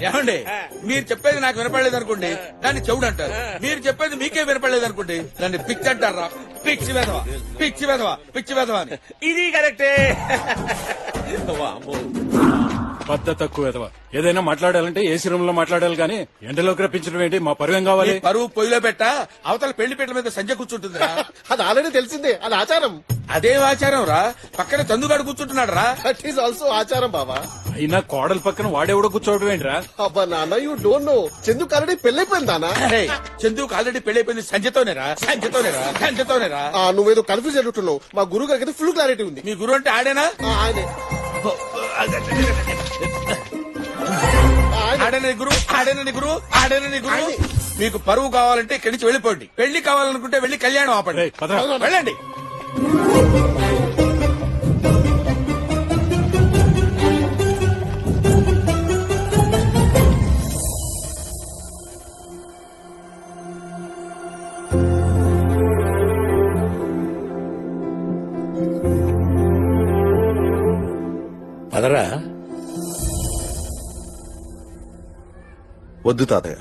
ఏమండి మీరు చెప్పేది నాకు వినపడలేదు అనుకోండి దాన్ని చెవుడు అంటారు. మీరు చెప్పేది మీకే వినపడలేదు అనుకోండి దాన్ని పిచ్చి అంటారా? పిచ్చి వెధవా, పిచ్చి వెధవా, పిచ్చి వెధవా అని. ఇది కరెక్టే. పద్ధతి తక్కువ ఎదవా. ఏదైనా మాట్లాడాలంటే ఏసీ రూమ్ లో మాట్లాడాలి కానీ ఎండలోకి రప్పించడం ఏంటి? మా పరువేం కావాలి? ఈ పరువు పొయ్యిలో పెట్ట అవతల పెళ్లి పీటల మీద సంజ కూర్చుంటుందిరా. అది ఆల్రెడీ తెలిసిందే, అది ఆచారం. అదేం ఆచారం రా? పక్కన చందుగాడు కూర్చుంటున్నాడు రా. దట్ ఈస్ ఆల్సో ఆచారం బావా. అయినా కోడల పక్కన వాడేవడో కూర్చోవడం ఏంట్రా? అబ్బా నాన్న, యూ డోంట్ నో, చందుకు ఆల్రెడీ పెళ్ళైపోయింది నాన్న. చందుకు ఆల్రెడీ పెళ్లి సంజతోనేరా, సంజతోనేరా, సంజతోనేరా. నువ్వేదో కన్ఫ్యూజ్ అవుతున్నావు. మా గురువు గారికి ఫుల్ క్లారిటీ ఉంది. మీ గురువు అంటే ఆడేనా? ఆయనే ఆడేనని గురువు, ఆడేనని గురువు, ఆడేనని గురువు. మీకు పరువు కావాలంటే ఇక్కడి నుంచి వెళ్ళిపోండి. పెళ్లి కావాలనుకుంటే వెళ్ళి కళ్యాణం ఆపండి. రేయ్, పదరా. వెళ్ళండి. పదరా. వద్దు తాతయ్య,